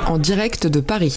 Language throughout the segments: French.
En direct de Paris.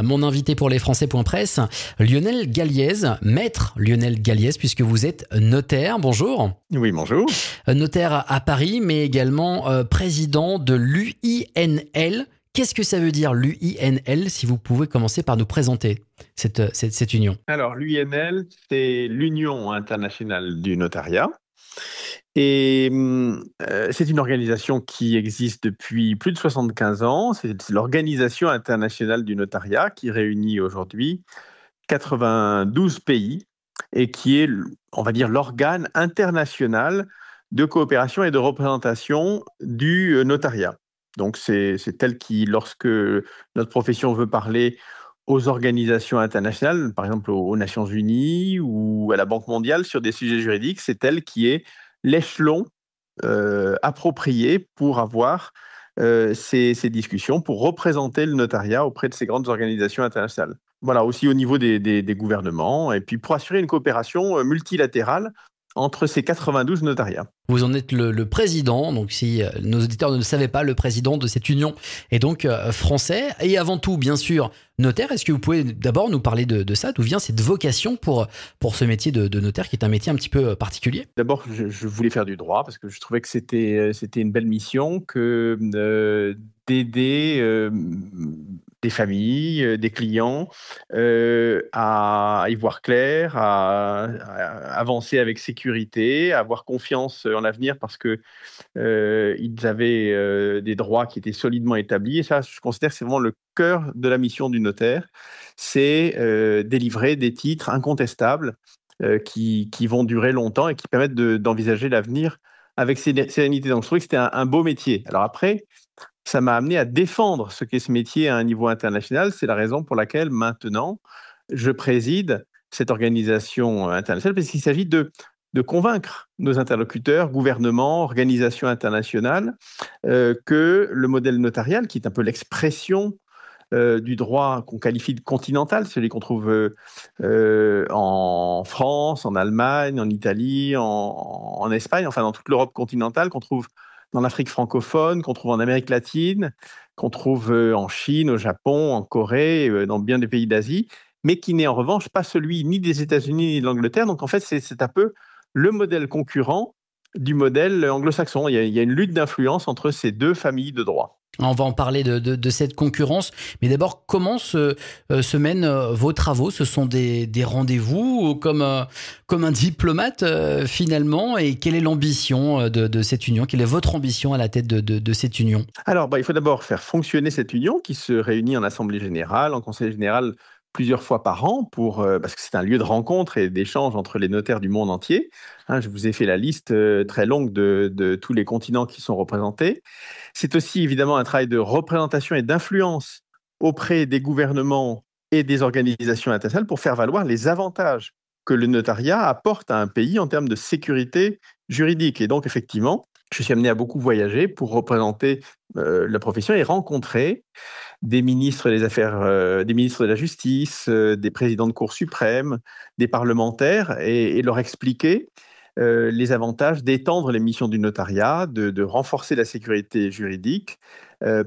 Mon invité pour lesfrançais.press, Lionel Galliez, maître Lionel Galliez, puisque vous êtes notaire. Bonjour. Oui, bonjour. Notaire à Paris, mais également président de l'UINL. Qu'est-ce que ça veut dire l'UINL, si vous pouvez commencer par nous présenter cette union? Alors, l'UINL, c'est l'Union internationale du notariat. Et c'est une organisation qui existe depuis plus de 75 ans. C'est l'Organisation internationale du notariat qui réunit aujourd'hui 92 pays et qui est, on va dire, l'organe international de coopération et de représentation du notariat. Donc, c'est elle qui, lorsque notre profession veut parler aux organisations internationales, par exemple aux Nations Unies ou à la Banque mondiale sur des sujets juridiques, c'est elle qui est l'échelon approprié pour avoir ces discussions, pour représenter le notariat auprès de ces grandes organisations internationales. Voilà, aussi au niveau des gouvernements, et puis pour assurer une coopération multilatérale entre ces 92 notariats. Vous en êtes le président, donc si nos auditeurs ne le savaient pas, le président de cette union est donc français, et avant tout, bien sûr, notaire. Est-ce que vous pouvez d'abord nous parler de ça? D'où vient cette vocation pour ce métier de notaire, qui est un métier un petit peu particulier? D'abord, je voulais faire du droit, parce que je trouvais que c'était une belle mission que d'aider des familles, des clients à y voir clair, à avancer avec sécurité, à avoir confiance en l'avenir parce que ils avaient des droits qui étaient solidement établis. Et ça, je considère que c'est vraiment le cœur de la mission du notaire, c'est délivrer des titres incontestables qui vont durer longtemps et qui permettent d'envisager l'avenir avec sérénité. Donc, je trouvais que c'était un beau métier. Alors après, ça m'a amené à défendre ce qu'est ce métier à un niveau international. C'est la raison pour laquelle maintenant, je préside cette organisation internationale, parce qu'il s'agit de convaincre nos interlocuteurs, gouvernements, organisations internationales, que le modèle notarial, qui est un peu l'expression du droit qu'on qualifie de continental, celui qu'on trouve en France, en Allemagne, en Italie, en Espagne, enfin dans toute l'Europe continentale, qu'on trouve dans l'Afrique francophone, qu'on trouve en Amérique latine, qu'on trouve en Chine, au Japon, en Corée, dans bien des pays d'Asie, mais qui n'est en revanche pas celui ni des États-Unis ni de l'Angleterre. Donc en fait, c'est un peu le modèle concurrent du modèle anglo-saxon. Il y a une lutte d'influence entre ces deux familles de droit. On va en parler de cette concurrence, mais d'abord, comment se mènent vos travaux? Ce sont des rendez-vous comme un diplomate finalement, et quelle est l'ambition de cette union? Quelle est votre ambition à la tête de cette union? Alors, il faut d'abord faire fonctionner cette union qui se réunit en assemblée générale, en conseil général plusieurs fois par an, parce que c'est un lieu de rencontre et d'échange entre les notaires du monde entier. Hein, je vous ai fait la liste très longue de tous les continents qui sont représentés. C'est aussi évidemment un travail de représentation et d'influence auprès des gouvernements et des organisations internationales pour faire valoir les avantages que le notariat apporte à un pays en termes de sécurité juridique. Et donc, effectivement, je suis amené à beaucoup voyager pour représenter la profession et rencontrer des ministres des Affaires, des ministres de la Justice, des présidents de Cour suprême, des parlementaires, et leur expliquer les avantages d'étendre les missions du notariat, de renforcer la sécurité juridique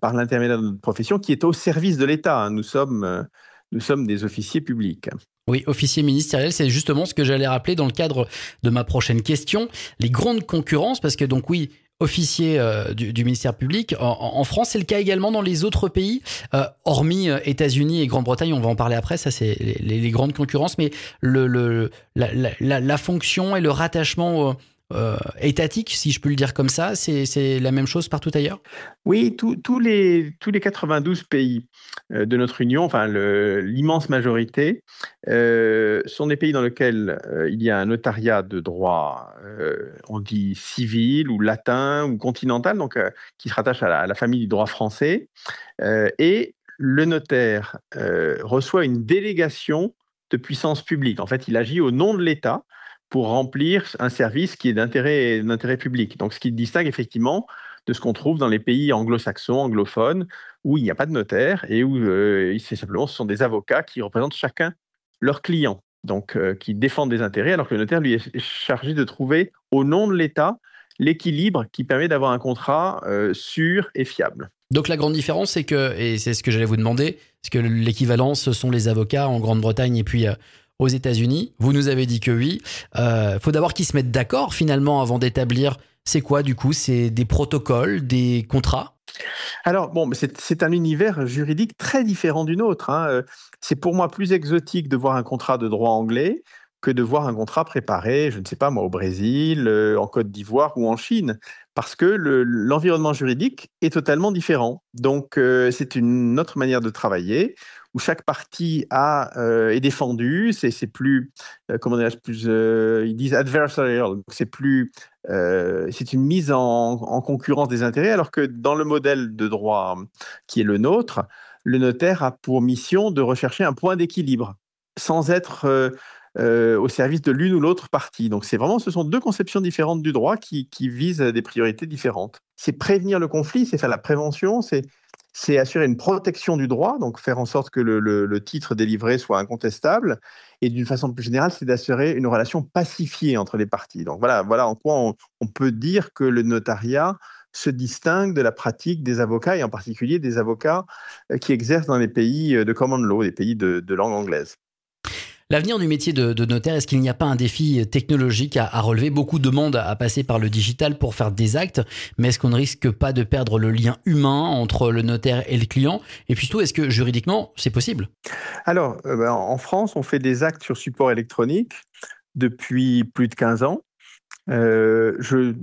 par l'intermédiaire de notre profession qui est au service de l'État. Hein. Nous sommes des officiers publics. Oui, officier ministériel, c'est justement ce que j'allais rappeler dans le cadre de ma prochaine question. Les grandes concurrences, parce que donc oui, officier du ministère public en France, c'est le cas également dans les autres pays, hormis États-Unis et Grande-Bretagne, on va en parler après, ça c'est les grandes concurrences, mais la fonction et le rattachement étatique, si je peux le dire comme ça, c'est la même chose partout ailleurs? Oui, tous les 92 pays de notre union, enfin l'immense majorité, sont des pays dans lesquels il y a un notariat de droit, on dit civil ou latin ou continental, donc qui se rattache à la famille du droit français. Et le notaire reçoit une délégation de puissance publique. En fait, il agit au nom de l'État pour remplir un service qui est d'intérêt public. Donc, ce qui distingue effectivement de ce qu'on trouve dans les pays anglo-saxons, anglophones, où il n'y a pas de notaire et où ce sont des avocats qui représentent chacun leur client, donc qui défendent des intérêts, alors que le notaire, lui, est chargé de trouver, au nom de l'État, l'équilibre qui permet d'avoir un contrat sûr et fiable. Donc la grande différence, c'est que, et c'est ce que j'allais vous demander, parce que l'équivalent, ce sont les avocats en Grande-Bretagne et puis aux États-Unis. Vous nous avez dit que oui. Faut d'abord qu'ils se mettent d'accord finalement avant d'établir. C'est quoi du coup? C'est des protocoles, des contrats? Alors, bon, c'est un univers juridique très différent du nôtre, hein. C'est pour moi plus exotique de voir un contrat de droit anglais que de voir un contrat préparé, je ne sais pas moi, au Brésil, en Côte d'Ivoire ou en Chine, parce que l'environnement juridique est totalement différent. Donc, c'est une autre manière de travailler où chaque partie est défendue. C'est plus, comment dirais-je, plus, ils disent adversarial. Donc c'est une mise en concurrence des intérêts, alors que dans le modèle de droit qui est le nôtre, le notaire a pour mission de rechercher un point d'équilibre, sans être au service de l'une ou l'autre partie. Donc ce sont deux conceptions différentes du droit qui visent des priorités différentes. C'est prévenir le conflit, c'est faire la prévention, c'est assurer une protection du droit, donc faire en sorte que le titre délivré soit incontestable. Et d'une façon plus générale, c'est d'assurer une relation pacifiée entre les parties. Donc voilà en quoi on peut dire que le notariat se distingue de la pratique des avocats, et en particulier des avocats qui exercent dans les pays de common law, les pays de langue anglaise. L'avenir du métier de notaire, est-ce qu'il n'y a pas un défi technologique à relever? Beaucoup demandent à passer par le digital pour faire des actes, mais est-ce qu'on ne risque pas de perdre le lien humain entre le notaire et le client? Et puis surtout, est-ce que juridiquement, c'est possible? Alors, en France, on fait des actes sur support électronique depuis plus de 15 ans. Je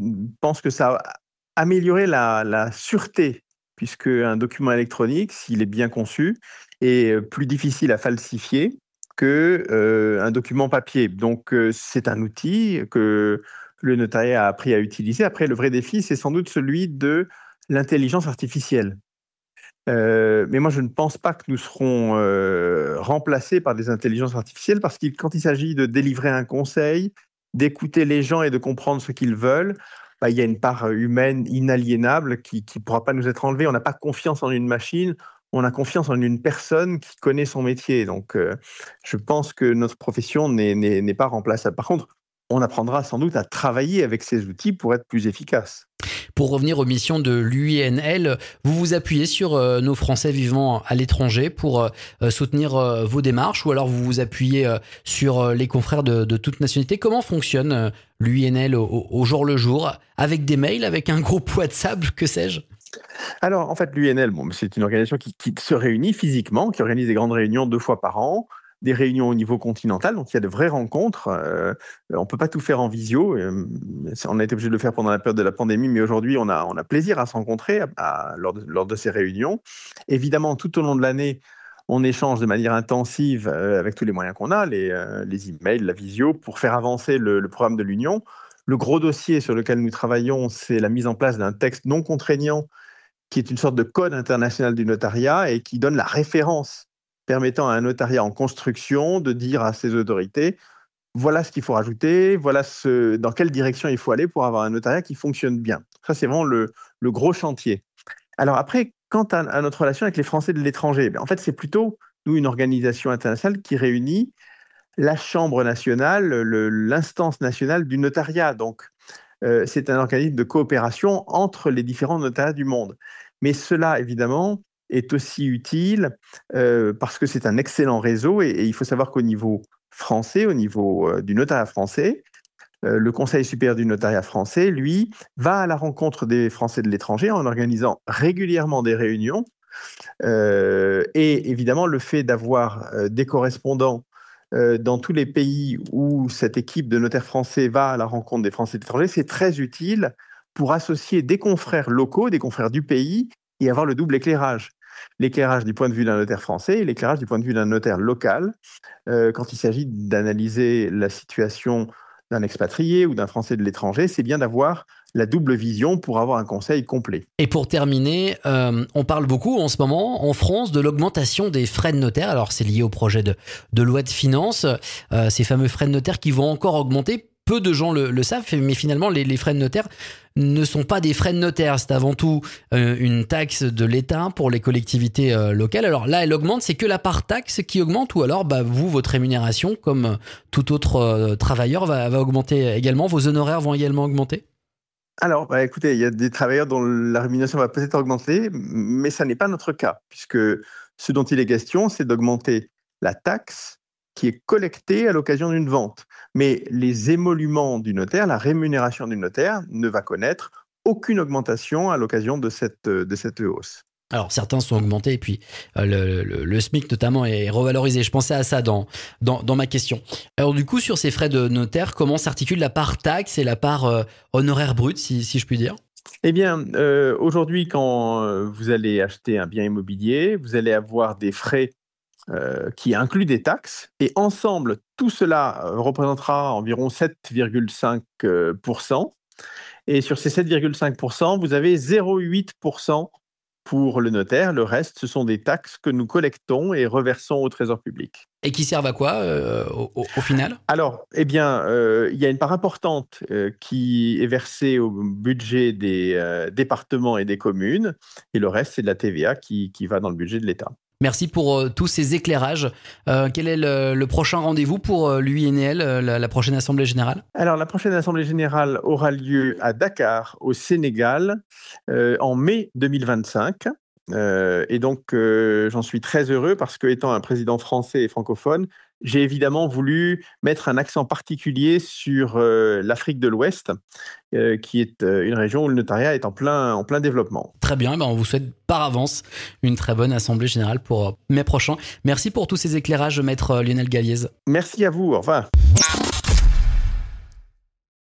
pense que ça a amélioré la sûreté, puisque un document électronique, s'il est bien conçu, est plus difficile à falsifier qu'un document papier. Donc, c'est un outil que le notariat a appris à utiliser. Après, le vrai défi, c'est sans doute celui de l'intelligence artificielle. Mais moi, je ne pense pas que nous serons remplacés par des intelligences artificielles, parce que quand il s'agit de délivrer un conseil, d'écouter les gens et de comprendre ce qu'ils veulent, il y a une part humaine inaliénable qui ne pourra pas nous être enlevée. On n'a pas confiance en une machine, on a confiance en une personne qui connaît son métier. Donc, je pense que notre profession n'est pas remplaçable. Par contre, on apprendra sans doute à travailler avec ces outils pour être plus efficace. Pour revenir aux missions de l'UINL, vous vous appuyez sur nos Français vivant à l'étranger pour soutenir vos démarches, ou alors vous vous appuyez sur les confrères de toute nationalité? Comment fonctionne l'UINL au jour le jour? Avec des mails, avec un groupe WhatsApp, que sais-je? Alors, en fait, l'UNL, c'est une organisation qui se réunit physiquement, qui organise des grandes réunions 2 fois par an, des réunions au niveau continental, donc il y a de vraies rencontres. On ne peut pas tout faire en visio. On a été obligé de le faire pendant la période de la pandémie, mais aujourd'hui, on a plaisir à se rencontrer lors de ces réunions. Évidemment, tout au long de l'année, on échange de manière intensive avec tous les moyens qu'on a, les emails, la visio, pour faire avancer le programme de l'Union. Le gros dossier sur lequel nous travaillons, c'est la mise en place d'un texte non contraignant qui est une sorte de code international du notariat et qui donne la référence permettant à un notariat en construction de dire à ses autorités, voilà ce qu'il faut rajouter, voilà dans quelle direction il faut aller pour avoir un notariat qui fonctionne bien. Ça, c'est vraiment le gros chantier. Alors après, quant à notre relation avec les Français de l'étranger, en fait, c'est plutôt, nous, une organisation internationale qui réunit la Chambre nationale, l'instance nationale du notariat. Donc, c'est un organisme de coopération entre les différents notariats du monde. Mais cela, évidemment, est aussi utile parce que c'est un excellent réseau, et il faut savoir qu'au niveau français, au niveau du notariat français, le Conseil supérieur du notariat français, lui, va à la rencontre des Français de l'étranger en organisant régulièrement des réunions. Et évidemment, le fait d'avoir des correspondants dans tous les pays où cette équipe de notaires français va à la rencontre des Français de l'étranger, c'est très utile pour associer des confrères locaux, des confrères du pays, et avoir le double éclairage. L'éclairage du point de vue d'un notaire français et l'éclairage du point de vue d'un notaire local, quand il s'agit d'analyser la situation d'un expatrié ou d'un Français de l'étranger, c'est bien d'avoir la double vision pour avoir un conseil complet. Et pour terminer, on parle beaucoup en ce moment en France de l'augmentation des frais de notaire. Alors c'est lié au projet de loi de finances, ces fameux frais de notaire qui vont encore augmenter. Peu de gens le savent, mais finalement les frais de notaire ne sont pas des frais de notaire. C'est avant tout une taxe de l'État pour les collectivités locales. Alors là, elle augmente, c'est que la part taxe qui augmente, ou alors vous, votre rémunération, comme tout autre travailleur, va augmenter également? Vos honoraires vont également augmenter? Alors, écoutez, il y a des travailleurs dont la rémunération va peut-être augmenter, mais ça n'est pas notre cas, puisque ce dont il est question, c'est d'augmenter la taxe qui est collectée à l'occasion d'une vente. Mais les émoluments du notaire, la rémunération du notaire ne va connaître aucune augmentation à l'occasion de cette hausse. Alors, certains sont augmentés et puis le SMIC notamment est revalorisé. Je pensais à ça dans ma question. Alors du coup, sur ces frais de notaire, comment s'articule la part taxe et la part honoraire brut, si je puis dire? Eh bien, aujourd'hui, quand vous allez acheter un bien immobilier, vous allez avoir des frais qui incluent des taxes. Et ensemble, tout cela représentera environ 7,5%. Et sur ces 7,5%, vous avez 0,8% pour le notaire. Le reste, ce sont des taxes que nous collectons et reversons au Trésor public. Et qui servent à quoi au final? Alors, eh bien, il y a une part importante qui est versée au budget des départements et des communes. Et le reste, c'est de la TVA qui va dans le budget de l'État. Merci pour tous ces éclairages. Quel est le prochain rendez-vous pour l'UINL, la prochaine Assemblée Générale? Alors, la prochaine Assemblée Générale aura lieu à Dakar, au Sénégal, en mai 2025. Et donc, j'en suis très heureux parce que, étant un président français et francophone, j'ai évidemment voulu mettre un accent particulier sur l'Afrique de l'Ouest, qui est une région où le notariat est en plein développement. Très bien, on vous souhaite par avance une très bonne Assemblée Générale pour mai prochain. Merci pour tous ces éclairages, maître Lionel Galliez. Merci à vous, au revoir.